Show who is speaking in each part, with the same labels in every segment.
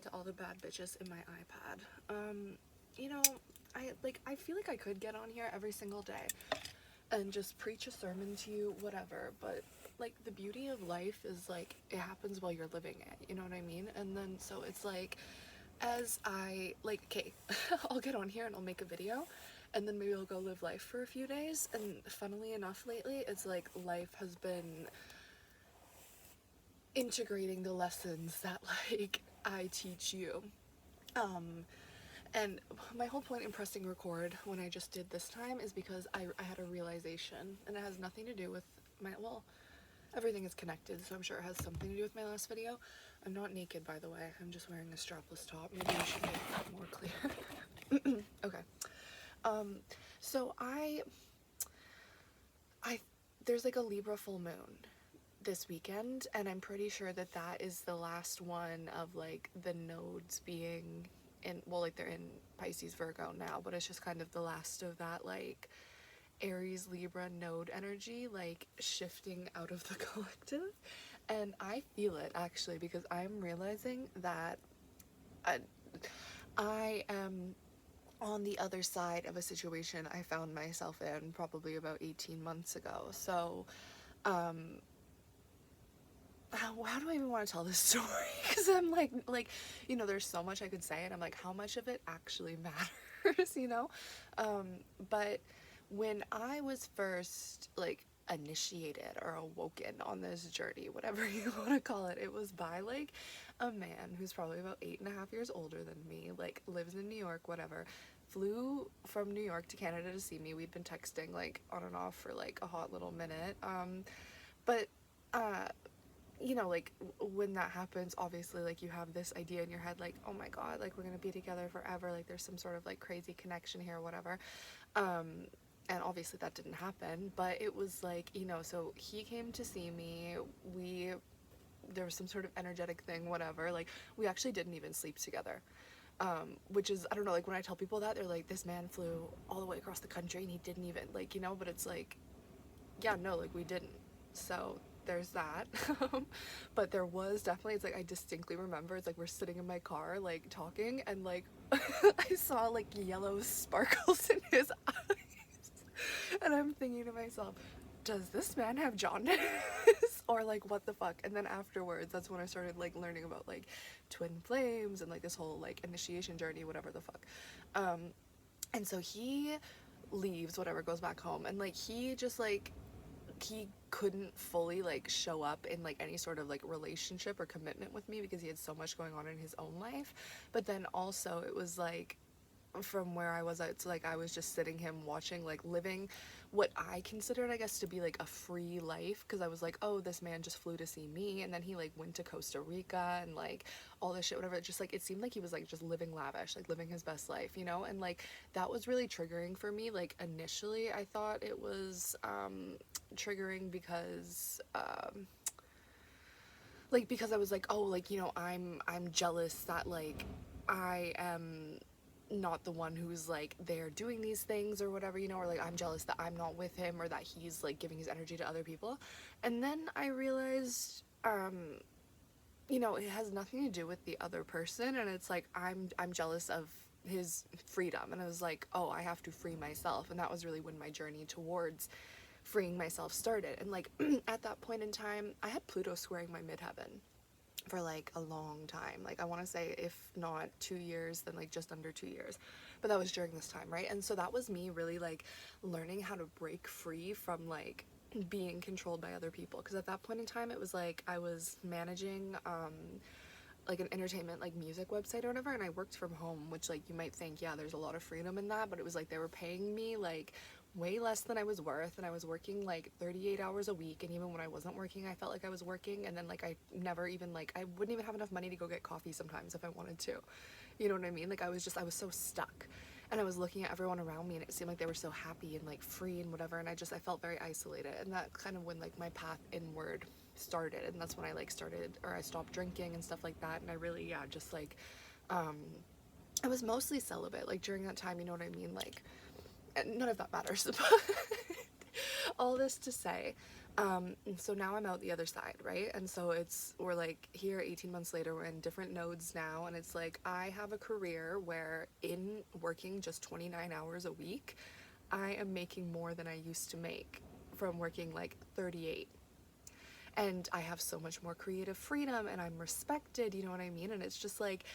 Speaker 1: To all the bad bitches in my iPad. You know, I feel like I could get on here every single day and just preach a sermon to you, whatever, but like the beauty of life is like it happens while you're living it, you know what I mean? And then so it's like as I like okay, I'll get on here and I'll make a video and then maybe I'll go live life for a few days, and funnily enough lately it's like life has been integrating the lessons that like I teach you. Um, and my whole point in pressing record when I just did this time is because I had a realization, and it has nothing to do with my, well, everything is connected, so I'm sure it has something to do with my last video. I'm not naked, by the way. I'm just wearing a strapless top. Maybe I should make that more clear. Okay. Um, so there's like a Libra full moon this weekend, and I'm pretty sure that that is the last one of like the nodes being in, well, like they're in Pisces Virgo now, but it's just kind of the last of that like Aries Libra node energy like shifting out of the collective. And I feel it actually because I'm realizing that I am on the other side of a situation I found myself in probably about 18 months ago. So um how do I even want to tell this story? Because I'm like, you know, there's so much I could say, and I'm like, how much of it actually matters, you know? But when I was first like initiated or awoken on this journey, whatever you want to call it, it was by like a man who's probably about 8.5 years older than me, like lives in New York, whatever. Flew from New York to Canada to see me. We'd been texting like on and off for like a hot little minute. But you know, like when that happens, obviously like you have this idea in your head like, oh my god, like we're gonna be together forever, like there's some sort of like crazy connection here, whatever. And obviously that didn't happen, but it was like, you know, so he came to see me, we, there was some sort of energetic thing, whatever, like we actually didn't even sleep together. Which is, I don't know, like when I tell people that, they're like, this man flew all the way across the country and he didn't even, like, you know, but it's like, yeah, no, like we didn't. So there's that. But there was definitely, it's like I distinctly remember, it's like we're sitting in my car like talking, and like I saw like yellow sparkles in his eyes, and I'm thinking to myself, does this man have jaundice? Or like what the fuck? And then afterwards, that's when I started like learning about like twin flames and like this whole like initiation journey, whatever the fuck. And so he leaves, whatever, goes back home, and like he just like he couldn't fully like show up in like any sort of like relationship or commitment with me because he had so much going on in his own life. But then also it was like from where I was at, so like I was just sitting him watching, like living what I considered, I guess, to be like a free life, because I was like, oh, this man just flew to see me, and then he like went to Costa Rica and like all this shit, whatever. Just like it seemed like he was like just living lavish, like living his best life, you know. And like that was really triggering for me. Like initially I thought it was triggering because like because I was like, oh, like, you know, I'm jealous that like I am not the one who's like there doing these things or whatever, you know, or like I'm jealous that I'm not with him or that he's like giving his energy to other people. And then I realized you know, it has nothing to do with the other person, and it's like I'm jealous of his freedom, and I was like, oh, I have to free myself. And that was really when my journey towards freeing myself started. And like at that point in time, I had Pluto squaring my midheaven for like a long time. Like I want to say if not 2 years, then like just under 2 years. But that was during this time, right? And so that was me really like learning how to break free from like being controlled by other people, because at that point in time it was like I was managing like an entertainment like music website or whatever, and I worked from home, which like you might think, yeah, there's a lot of freedom in that, but it was like they were paying me like way less than I was worth, and I was working like 38 hours a week, and even when I wasn't working I felt like I was working. And then like I never even like I wouldn't even have enough money to go get coffee sometimes if I wanted to, you know what I mean? Like I was so stuck, and I was looking at everyone around me and it seemed like they were so happy and like free and whatever, and I felt very isolated. And that kind of when like my path inward started, and that's when I like started, or I stopped drinking and stuff like that. And I really, yeah, just like I was mostly celibate like during that time, you know what I mean? Like none of that matters. But all this to say, And so now I'm out the other side, right? And so we're like here 18 months later, we're in different nodes now. And it's like, I have a career where in working just 29 hours a week, I am making more than I used to make from working like 38. And I have so much more creative freedom and I'm respected, you know what I mean? And it's just like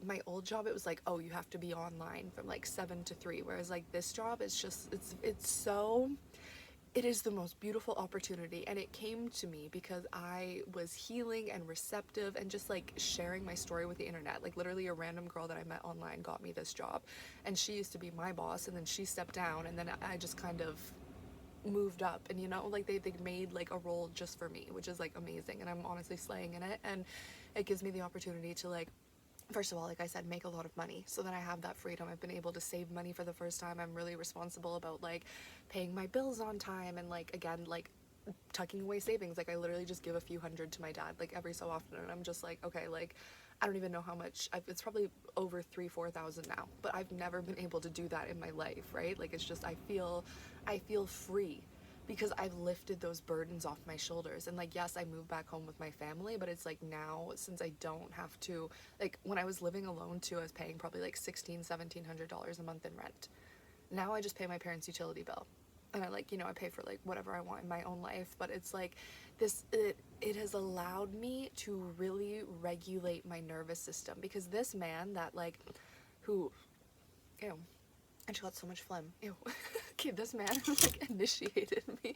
Speaker 1: my old job, it was like, oh, you have to be online from like 7 to 3, whereas like this job, it's just it is the most beautiful opportunity, and it came to me because I was healing and receptive and just like sharing my story with the internet. Like literally a random girl that I met online got me this job, and she used to be my boss, and then she stepped down, and then I just kind of moved up, and you know, like they made like a role just for me, which is like amazing, and I'm honestly slaying in it. And it gives me the opportunity to like, first of all, like I said, make a lot of money. So then I have that freedom. I've been able to save money for the first time. I'm really responsible about like paying my bills on time, and like again, like tucking away savings. Like I literally just give a few hundred to my dad like every so often, and I'm just like, okay, like I don't even know how much it's probably over 3,000-4,000 now, but I've never been able to do that in my life, right? Like it's just I feel free because I've lifted those burdens off my shoulders. And like, yes, I moved back home with my family, but it's like now, since I don't have to, like when I was living alone too, I was paying probably like $1,600-$1,700 a month in rent. Now I just pay my parents' utility bill, and I like, you know, I pay for like whatever I want in my own life. But it's like it has allowed me to really regulate my nervous system, because this man that like, who, ew, I just got so much phlegm, ew. Okay, this man like initiated me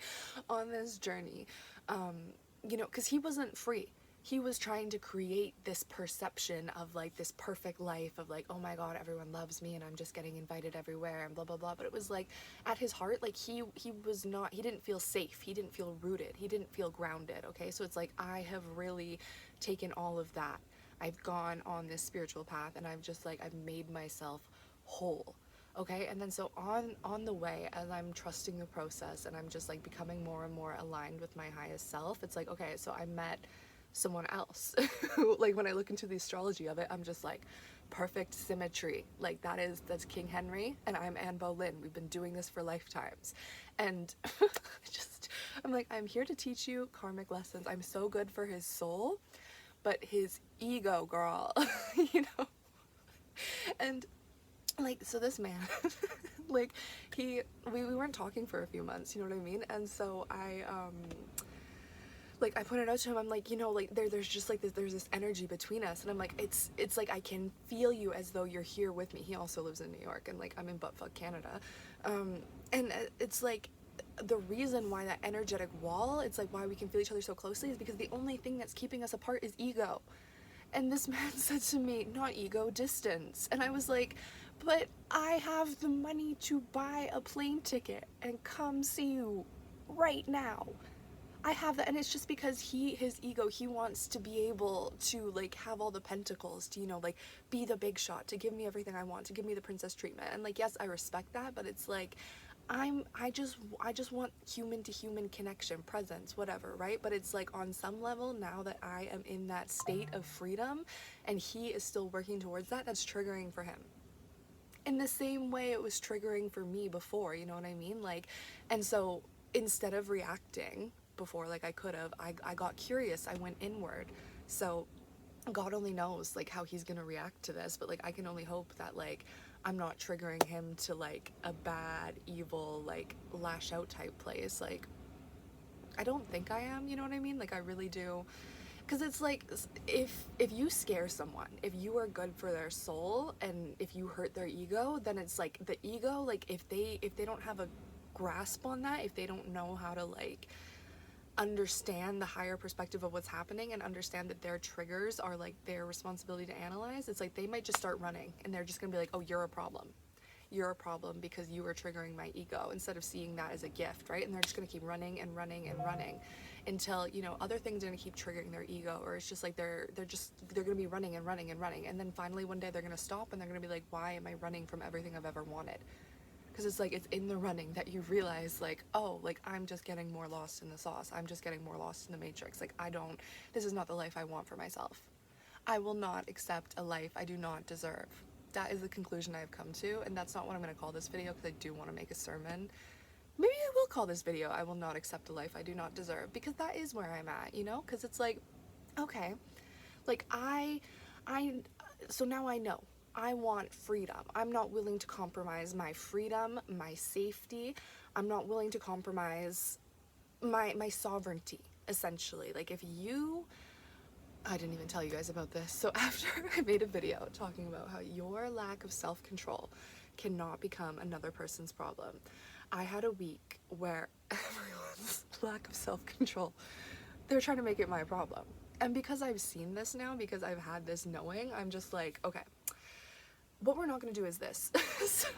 Speaker 1: on this journey, you know, because he wasn't free. He was trying to create this perception of like this perfect life of like, oh my god, everyone loves me and I'm just getting invited everywhere and blah blah blah. But it was like, at his heart, like he was not, he didn't feel safe, he didn't feel rooted, he didn't feel grounded. Okay, so it's like I have really taken all of that. I've gone on this spiritual path, and I've just like, I've made myself whole. Okay, and then so on the way, as I'm trusting the process and I'm just like becoming more and more aligned with my highest self, it's like, okay, so I met someone else who, like when I look into the astrology of it, I'm just like, perfect symmetry. Like that's King Henry and I'm Anne Boleyn. We've been doing this for lifetimes. And just, I'm like, I'm here to teach you karmic lessons. I'm so good for his soul, but his ego, girl, you know. And like, so this man like we weren't talking for a few months, you know what I mean? And so I pointed out to him, I'm like, you know, like there's just like there's this energy between us, and I'm like, it's like I can feel you as though you're here with me. He also lives in New York, and like I'm in buttfuck Canada, and it's like the reason why that energetic wall, it's like why we can feel each other so closely, is because the only thing that's keeping us apart is ego. And this man said to me, not ego, distance. And I was like, but I have the money to buy a plane ticket and come see you right now. I have that. And it's just because his ego, he wants to be able to like have all the pentacles, to, you know, like be the big shot, to give me everything I want, to give me the princess treatment. And like, yes, I respect that, but it's like, I just want human to human connection, presence, whatever, right? But it's like on some level, now that I am in that state of freedom and he is still working towards that, that's triggering for him. In the same way it was triggering for me before, you know what I mean? Like, and so instead of reacting before like I could have, I got curious, I went inward. So God only knows like how he's gonna react to this, but like I can only hope that like I'm not triggering him to like a bad, evil, like lash out type place. Like I don't think I am, you know what I mean? Like I really do. Cause it's like, if you scare someone, if you are good for their soul, and if you hurt their ego, then it's like the ego, like if they don't have a grasp on that, if they don't know how to like understand the higher perspective of what's happening and understand that their triggers are like their responsibility to analyze, it's like they might just start running, and they're just gonna be like, oh, you're a problem because you are triggering my ego, instead of seeing that as a gift, right? And they're just gonna keep running and running and running until, you know, other things are gonna keep triggering their ego, or it's just like they're gonna be running and running and running, and then finally one day they're gonna stop and they're gonna be like, why am I running from everything I've ever wanted? Because it's like, it's in the running that you realize like, oh, like I'm just getting more lost in the sauce, I'm just getting more lost in the matrix. Like this is not the life I want for myself. I will not accept a life I do not deserve. That is the conclusion I've come to, and that's not what I'm going to call this video, because I do want to make a sermon. maybe I will call this video "I will not accept a life I do not deserve," because that is where I'm at, you know? Because it's like, okay, like I, so now I know. I want freedom. I'm not willing to compromise my freedom, my safety. I'm not willing to compromise my sovereignty, essentially. Like, if you, I didn't even tell you guys about this. So after I made a video talking about how your lack of self-control cannot become another person's problem, I had a week where everyone's lack of self-control, they're trying to make it my problem. And because I've seen this now, because I've had this knowing, I'm just like, okay, what we're not going to do is this. So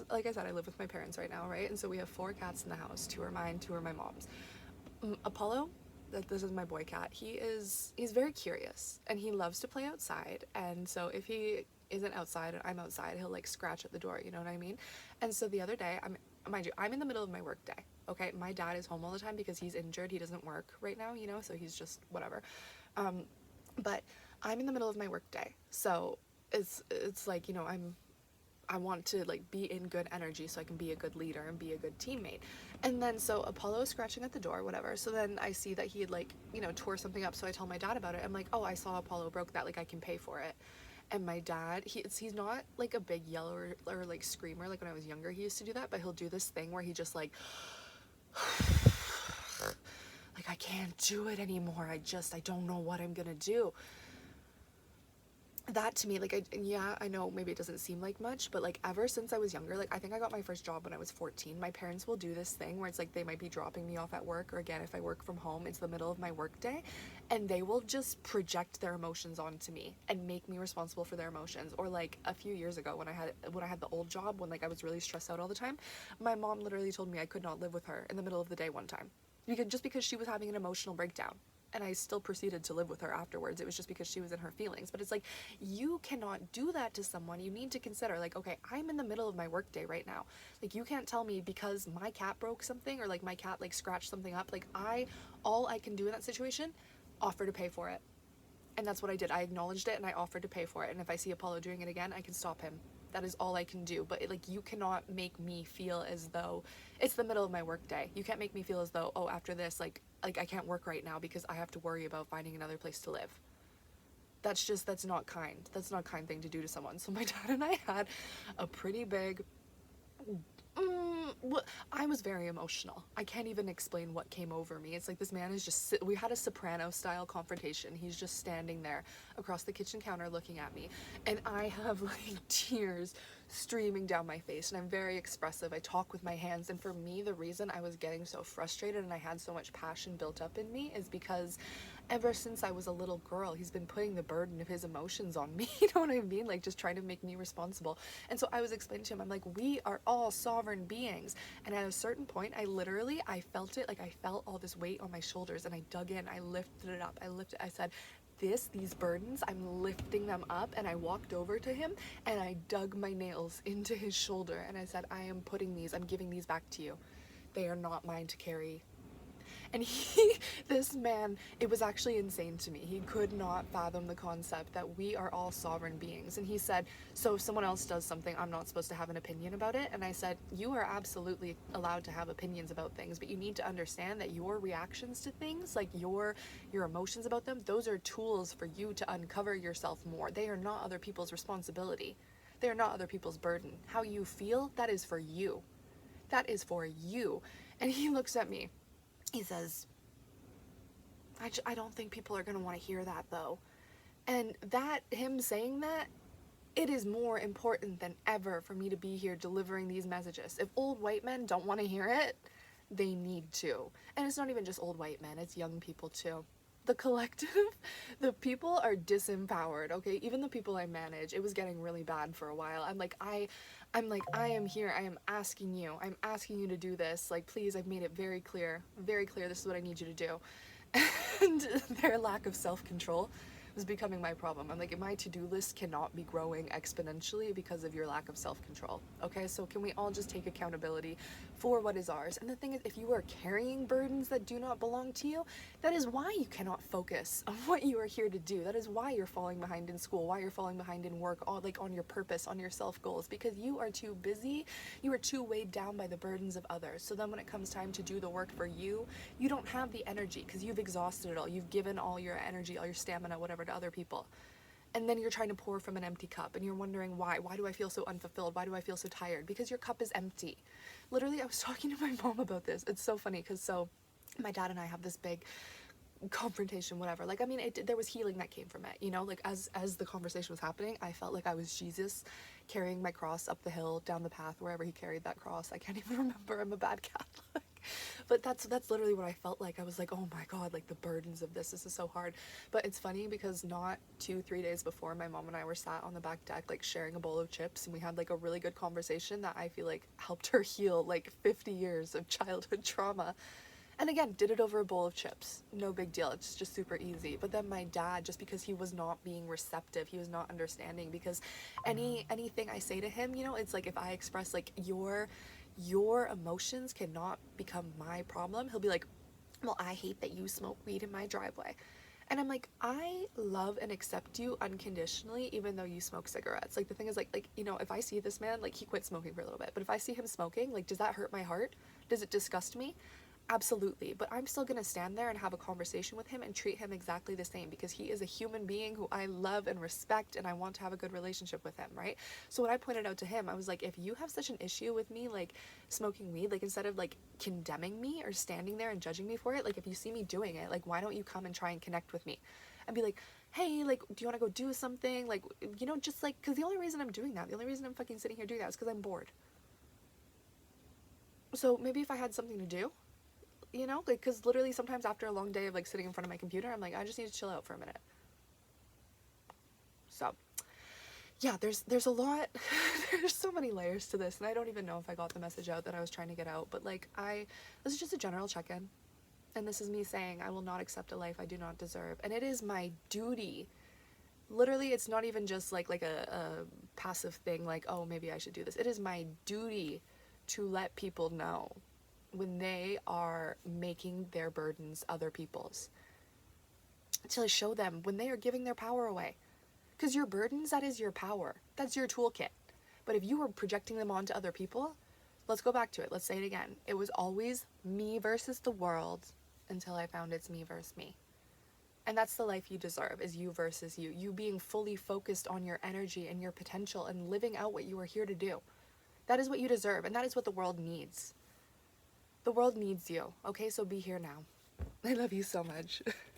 Speaker 1: like I said, I live with my parents right now, right? And so we have 4 cats in the house. 2 are mine, 2 are my mom's. Apollo, this is my boy cat, he's very curious and he loves to play outside. And so if he isn't outside and I'm outside, he'll like scratch at the door, you know what I mean? And so the other day, mind you, I'm in the middle of my work day, okay? My dad is home all the time because he's injured. He doesn't work right now, you know, so he's just whatever. But I'm in the middle of my work day, so it's like, you know, I want to like be in good energy so I can be a good leader and be a good teammate. And then so Apollo is scratching at the door, whatever. So then I see that he had like, you know, tore something up. So I tell my dad about it. I'm like, oh, I saw Apollo broke that. Like, I can pay for it. And my dad, he's not like a big yeller or like screamer. Like when I was younger, he used to do that. But he'll do this thing where he just like, like, I can't do it anymore. I don't know what I'm gonna do. That to me, like, yeah, I know maybe it doesn't seem like much, but like ever since I was younger, like I think I got my first job when I was 14. My parents will do this thing where it's like they might be dropping me off at work, or again, if I work from home, it's the middle of my work day, and they will just project their emotions onto me and make me responsible for their emotions. Or like a few years ago when I had the old job, when like I was really stressed out all the time, my mom literally told me I could not live with her in the middle of the day one time, because she was having an emotional breakdown. And I still proceeded to live with her afterwards. It was just because she was in her feelings. But it's like, you cannot do that to someone. You need to consider, like, okay, I'm in the middle of my workday right now. Like, you can't tell me because my cat broke something, or like my cat like scratched something up. Like, all I can do in that situation, offer to pay for it. And that's what I did. I acknowledged it and I offered to pay for it. And if I see Apollo doing it again, I can stop him. That is all I can do. But like, you cannot make me feel as though it's the middle of my work day. You can't make me feel as though, oh, after this, like I can't work right now because I have to worry about finding another place to live. That's not kind. That's not a kind thing to do to someone. So my dad and I had a pretty big, I was very emotional. I can't even explain what came over me. It's like this man is just, we had a soprano style confrontation. He's just standing there across the kitchen counter looking at me, and I have like tears streaming down my face, and I'm very expressive. I talk with my hands, and for me, the reason I was getting so frustrated and I had so much passion built up in me is because ever since I was a little girl, he's been putting the burden of his emotions on me. You know what I mean? Like, just trying to make me responsible. And so I was explaining to him, I'm like, we are all sovereign beings. And at a certain point, I felt it. Like, I felt all this weight on my shoulders, and I dug in, I lifted it up. I said, these burdens, I'm lifting them up. And I walked over to him and I dug my nails into his shoulder. And I said, I'm giving these back to you. They are not mine to carry. And this man, it was actually insane to me. He could not fathom the concept that we are all sovereign beings. And he said, so if someone else does something, I'm not supposed to have an opinion about it? And I said, you are absolutely allowed to have opinions about things, but you need to understand that your reactions to things, like your emotions about them, those are tools for you to uncover yourself more. They are not other people's responsibility. They are not other people's burden. How you feel, that is for you. That is for you. And he looks at me. He says, I don't think people are going to want to hear that, though. And him saying that, it is more important than ever for me to be here delivering these messages. If old white men don't want to hear it, they need to. And it's not even just old white men, it's young people too. The collective, the people are disempowered, okay? Even the people I manage, it was getting really bad for a while. I'm like, I am here, I am asking you to do this. Like, please, I've made it very clear, this is what I need you to do. And their lack of self-control was becoming my problem. I'm like, my to-do list cannot be growing exponentially because of your lack of self-control. Okay, so can we all just take accountability for what is ours? And the thing is, if you are carrying burdens that do not belong to you, that is why you cannot focus on what you are here to do. That is why you're falling behind in school, why you're falling behind in work, all like on your purpose, on your self goals, because you are too busy, you are too weighed down by the burdens of others. So then when it comes time to do the work for you, you don't have the energy because you've exhausted it all. You've given all your energy, all your stamina, whatever, to other people. And then you're trying to pour from an empty cup and you're wondering why. Why do I feel so unfulfilled? Why do I feel so tired? Because your cup is empty. Literally, I was talking to my mom about this. It's so funny because my dad and I have this big confrontation, whatever. Like, I mean, there was healing that came from it, you know, like as the conversation was happening, I felt like I was Jesus carrying my cross up the hill, down the path, wherever he carried that cross. I can't even remember. I'm a bad Catholic. But that's literally what I felt like. I was like, oh my God, like the burdens of this is so hard. But it's funny because not 2-3 days before, my mom and I were sat on the back deck, like sharing a bowl of chips, and we had like a really good conversation that I feel like helped her heal like 50 years of childhood trauma. And again, did it over a bowl of chips. No big deal. It's just super easy. But then my dad, just because he was not being receptive, he was not understanding, because anything I say to him, you know, it's like if I express like your emotions cannot become my problem, he'll be like, well, I hate that you smoke weed in my driveway. And I'm like, I love and accept you unconditionally, even though you smoke cigarettes. Like, the thing is, like, you know, if I see this man, like, he quit smoking for a little bit, but if I see him smoking, like, does that hurt my heart? Does it disgust me? Absolutely. But I'm still going to stand there and have a conversation with him and treat him exactly the same, because he is a human being who I love and respect, and I want to have a good relationship with him, right? So when I pointed out to him, I was like, if you have such an issue with me, like, smoking weed, like, instead of, like, condemning me or standing there and judging me for it, like, if you see me doing it, like, why don't you come and try and connect with me? And be like, hey, like, do you want to go do something? Like, you know, just, like, because the only reason I'm doing that, the only reason I'm fucking sitting here doing that is because I'm bored. So maybe if I had something to do, you know, like, because literally sometimes after a long day of like sitting in front of my computer, I'm like, I just need to chill out for a minute. So yeah, there's a lot. There's so many layers to this, and I don't even know if I got the message out that I was trying to get out. But like, this is just a general check-in, and this is me saying I will not accept a life I do not deserve, and it is my duty. Literally, it's not even just like a passive thing, like, oh, maybe I should do this. It is my duty to let people know when they are making their burdens other people's, to show them when they are giving their power away. Because your burdens, that is your power. That's your toolkit. But if you were projecting them onto other people, let's go back to it. Let's say it again. It was always me versus the world until I found it's me versus me. And that's the life you deserve, is you versus you. You being fully focused on your energy and your potential and living out what you are here to do. That is what you deserve, and that is what the world needs. The world needs you, okay? So be here now. I love you so much.